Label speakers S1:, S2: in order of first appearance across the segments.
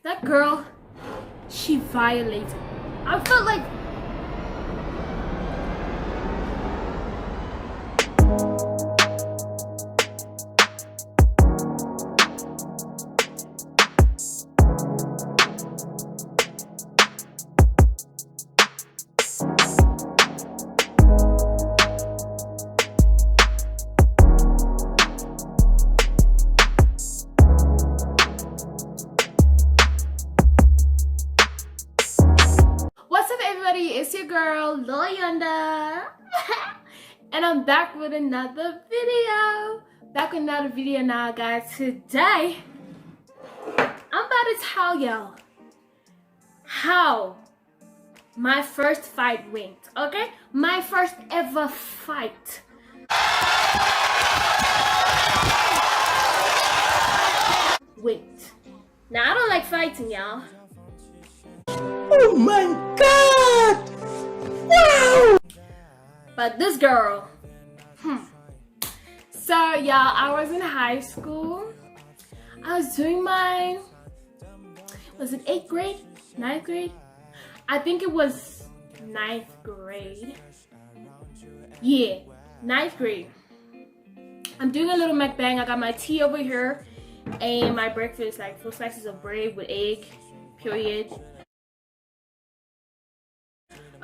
S1: That girl, she violated. I felt like it's your girl Lil Ayanda and I'm back with another video. Now guys. Today I'm about to tell y'all how my first fight went. Okay, my first ever fight. Wait, now I don't like fighting, y'all.
S2: Oh my god! Wow!
S1: But this girl, So y'all, I was in high school. I was doing my, was it 8th grade? 9th grade? I think it was 9th grade. Yeah, 9th grade. I'm doing a little mukbang. I got my tea over here and my breakfast, like 4 slices of bread with egg, period.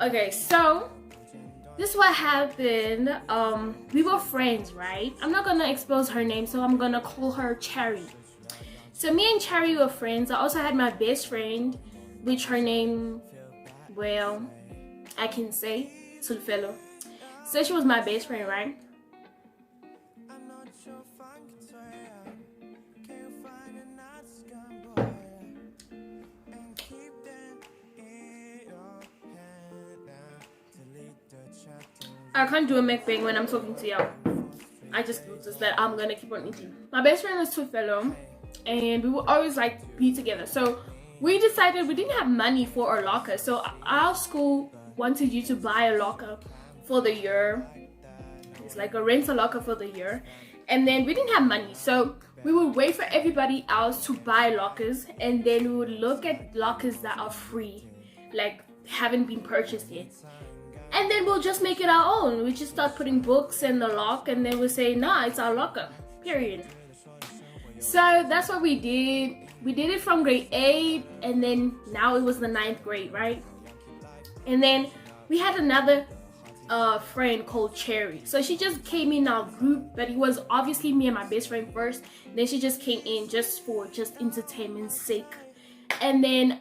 S1: Okay, so this is what happened. We were friends, right? I'm not gonna expose her name, so I'm gonna call her Cherry. So me and Cherry were friends. I also had my best friend, which her name, well, I can say Sulfelo. So she was my best friend, right? I can't do a mukbang when I'm talking to y'all. I just noticed that I'm gonna keep on eating. My best friend was Sulfelo, and we would always like be together. So we decided we didn't have money for a locker. So our school wanted you to buy a locker for the year. It's like a rental locker for the year. And then we didn't have money. So we would wait for everybody else to buy lockers. And then we would look at lockers that are free, like haven't been purchased yet. And then we'll just make it our own. We just start putting books in the lock and then we'll say, nah, it's our locker, period. So that's what we did. We did it from grade 8 and then now it was the 9th grade, right? And then we had another friend called Cherry. So she just came in our group, but it was obviously me and my best friend first. Then she just came in just for entertainment's sake. And then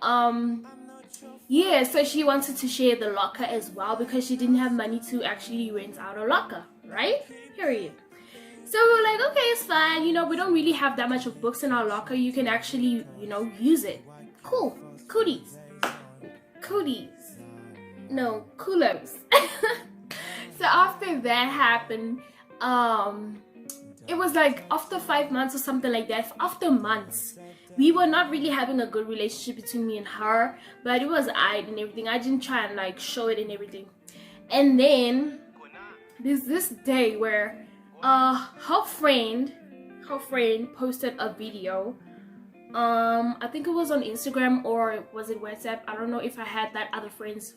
S1: yeah, so she wanted to share the locker as well because she didn't have money to actually rent out a locker, right? Period. So we were like, okay, it's fine. You know, we don't really have that much of books in our locker. You can actually, you know, use it. Cool. Cooties. Cooties. No, kulos. So after that happened, it was like after 5 months or something like that. After months, we were not really having a good relationship between me and her, but it was alright and everything. I didn't try and like show it and everything. And then there's this day where her friend posted a video. I think it was on Instagram or was it WhatsApp? I don't know if I had that other friend's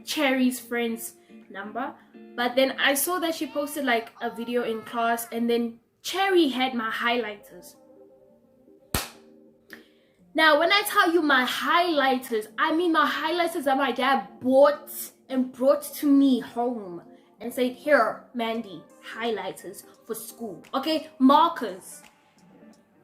S1: Cherry's friend's number, but then I saw that she posted like a video in class, and then Cherry had my highlighters. Now, when I tell you my highlighters, I mean my highlighters that my dad bought and brought to me home and said, here, Mandy, highlighters for school. Okay, markers.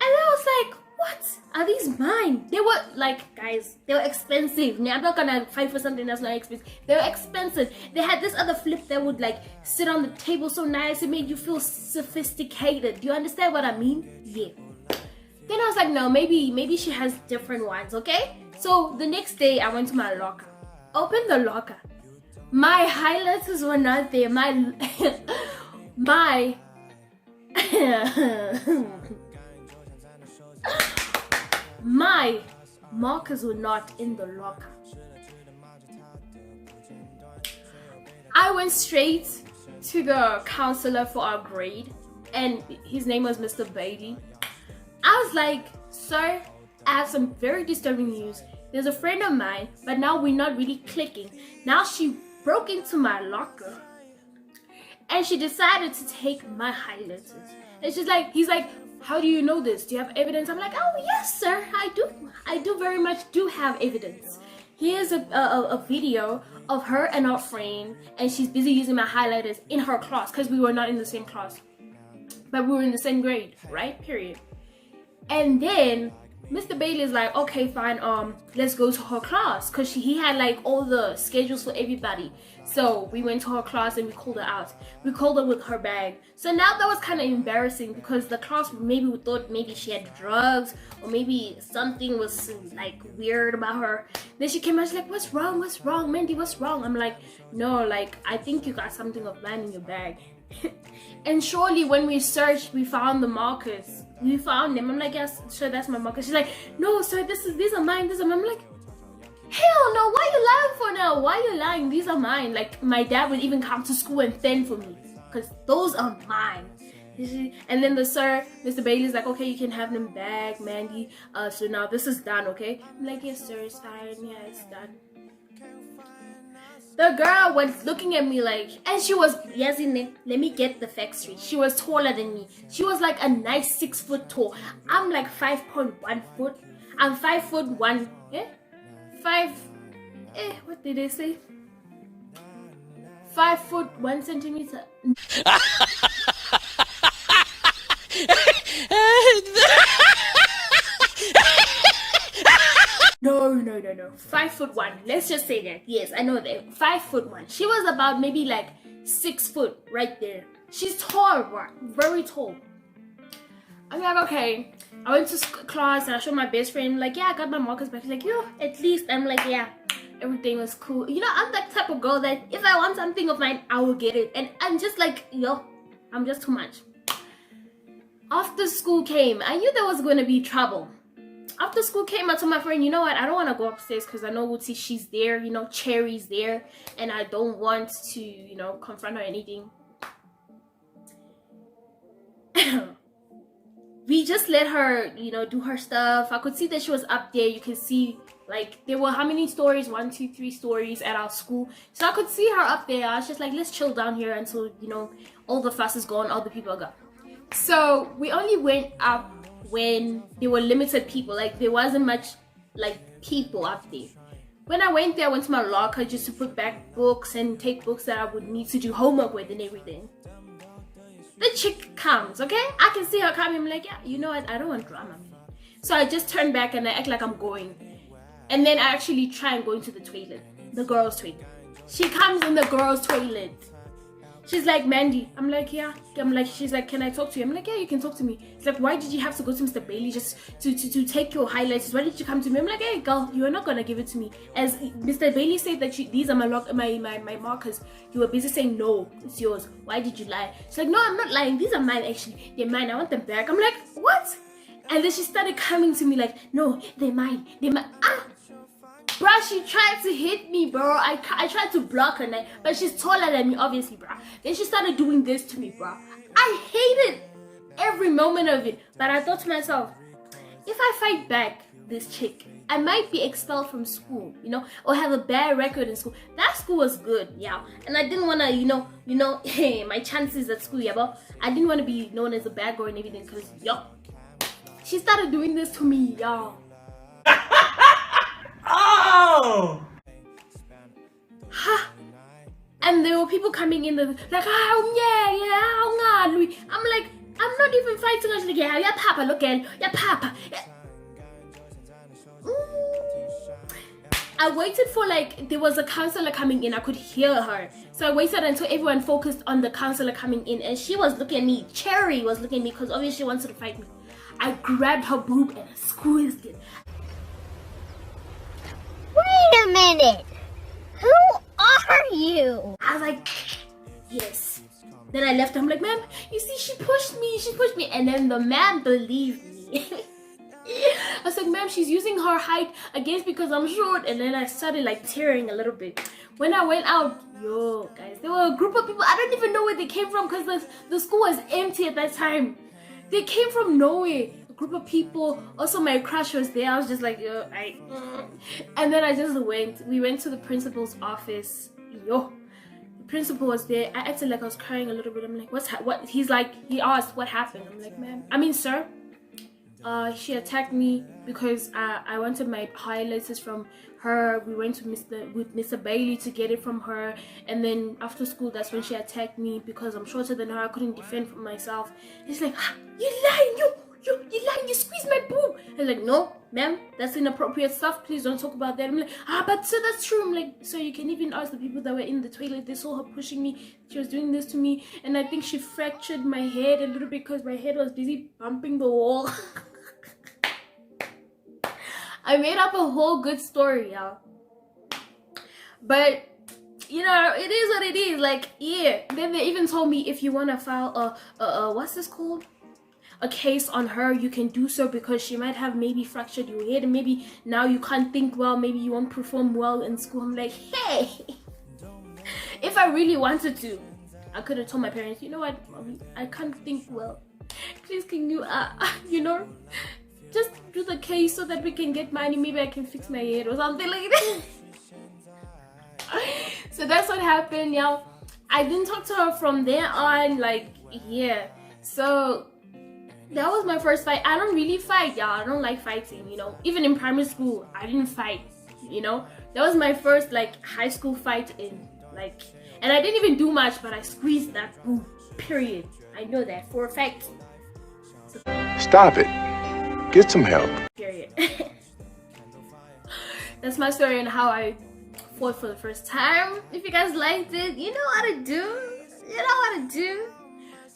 S1: And I was like, what? Are these mine? They were like, guys, they were expensive. I'm not gonna fight for something that's not expensive. They were expensive. They had this other flip that would like sit on the table so nice. It made you feel sophisticated. Do you understand what I mean? Yeah. Then I was like, no, maybe she has different ones, okay? So the next day I went to my locker. Opened the locker. My highlighters were not there. My markers were not in the locker. I went straight to the counselor for our grade, and his name was Mr. Bailey. I was like, sir, I have some very disturbing news. There's a friend of mine, but now we're not really clicking. Now she broke into my locker and she decided to take my highlighters. And he's like, how do you know this? Do you have evidence? I'm like, oh yes, sir, I do. I do very much do have evidence. Here's a video of her and her friend, and she's busy using my highlighters in her class because we were not in the same class, but we were in the same grade, right? Period. And then Mr. Bailey is like, okay, fine, let's go to her class, because he had like all the schedules for everybody. So we went to her class and we called her out. We called her with her bag. So now that was kind of embarrassing because the class maybe thought maybe she had drugs or maybe something was like weird about her. Then she came out, she's like, what's wrong, Mandy, what's wrong? I'm like, no, like I think you got something of mine in your bag. And surely when we searched, we found the markers. We found them. I'm like, yes, sure, that's my marker. She's like, no, sir, these are mine. I'm like, hell no, why are you lying for now? Why are you lying? These are mine. Like, my dad would even come to school and fend for me because those are mine. And then the sir, Mr. Bailey's like, okay, you can have them back, Mandy. So now this is done, okay? I'm like, yes, sir, it's fine. Yeah, it's done. The girl was looking at me like, and she was, yes, let me get the facts straight. She was taller than me. She was like a nice 6 foot tall. I'm like 5.1 foot. I'm 5'1", what did they say? 5'1" centimeter. No. 5'1". Let's just say that. Yes, I know that. 5'1". She was about maybe like 6 foot right there. She's tall, bro. Very tall. I'm like, okay. I went to class and I showed my best friend, like, yeah, I got my markers back. She's like, yo, at least. I'm like, yeah, everything was cool. You know, I'm that type of girl that if I want something of mine, I will get it. And I'm just like, yo, I'm just too much. After school came, I knew there was going to be trouble. After school came, I told my friend, you know what, I don't want to go upstairs because I know Wootsy, she's there, you know, Cherry's there, and I don't want to, you know, confront her or anything. We just let her, you know, do her stuff. I could see that she was up there. You can see, like, there were how many stories? 1, 2, 3 stories at our school. So I could see her up there. I was just like, let's chill down here until, you know, all the fuss is gone, all the people are gone. So we only went up when there were limited people. Like, there wasn't much, like, people up there. When I went there, I went to my locker just to put back books and take books that I would need to do homework with and everything. The chick comes, okay? I can see her coming. I'm like, yeah, you know what? I don't want drama. So I just turn back and I act like I'm going. And then I actually try and go into the toilet. The girls' toilet. She comes in the girls' toilet. She's like, Mandy. I'm like, yeah. She's like, can I talk to you? I'm like, yeah, you can talk to me. It's like, why did you have to go to Mr. Bailey just to take your highlights? Why did you come to me? I'm like, hey, girl, you are not gonna give it to me. As Mr. Bailey said that these are my markers. You were busy saying, no, it's yours. Why did you lie? She's like, no, I'm not lying. These are mine, actually. They're mine. I want them back. I'm like, what? And then she started coming to me like, no, they're mine. They're mine. Bruh, she tried to hit me, bro. I tried to block her, but she's taller than me, obviously, bruh. Then she started doing this to me, bruh. I hated every moment of it. But I thought to myself, if I fight back this chick, I might be expelled from school, you know, or have a bad record in school. That school was good, yeah. And I didn't want to, you know, hey, my chances at school, yeah, but I didn't want to be known as a bad girl and everything, because, yo, she started doing this to me, y'all.
S2: Oh!
S1: And there were people coming in like, I'm like, I'm not even fighting. I was like, yeah, papa, look at yeah, papa. I waited for, like, there was a counselor coming in. I could hear her. So I waited until everyone focused on the counselor coming in. And she was looking at me. Cherry was looking at me because obviously she wanted to fight me. I grabbed her boob and I squeezed it.
S3: Wait a minute! Who are you?
S1: I was like, yes. Then I left. I'm like, ma'am, you see, she pushed me. And then the man believed me. I was like, ma'am, she's using her height against because I'm short. And then I started like tearing a little bit. When I went out, yo, guys, there were a group of people. I don't even know where they came from because the school was empty at that time. They came from nowhere. group of people. Also, my crush was there. I was just like, and then we went to the principal's office. The principal was there. I acted like I was crying a little bit. I'm like, what? He asked what happened. I'm like, ma'am, sir, she attacked me because I wanted my highlighters from her. We went to Mr. Bailey to get it from her, and then after school, that's when she attacked me because I'm shorter than her. I couldn't defend for myself. He's like, you lying, you lying, you squeezed my boob. I was like, no, ma'am, that's inappropriate stuff. Please don't talk about that. I'm like, but sir, that's true. I'm like, so you can even ask the people that were in the toilet. They saw her pushing me. She was doing this to me, and I think she fractured my head a little bit because my head was busy bumping the wall. I made up a whole good story, y'all. But you know, it is what it is. Like, yeah. Then they even told me if you want to file what's this called? A case on her, you can do so because she might have maybe fractured your head and maybe now you can't think well, maybe you won't perform well in school. I'm like, hey, if I really wanted to, I could have told my parents, you know what, Mommy, I can't think well. Please can you, just do the case so that we can get money. Maybe I can fix my head or something like that. So that's what happened, y'all. I didn't talk to her from there on, like, yeah. So that was my first fight. I don't really fight, y'all. I don't like fighting, you know. Even in primary school, I didn't fight, you know. That was my first, like, high school fight in, like, and I didn't even do much, but I squeezed that boob, period. I know that for a fact. So,
S4: stop it. Get some help.
S1: Period. That's my story on how I fought for the first time. If you guys liked it, you know what to do.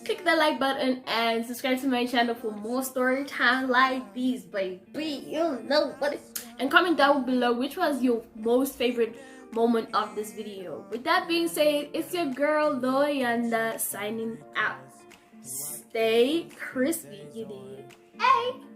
S1: Click the like button and subscribe to my channel for more story time like these, baby. You know what and comment down below which was your most favorite moment of this video. With that being said, it's your girl Lil Ayanda signing out. Stay crispy, you dig? Hey!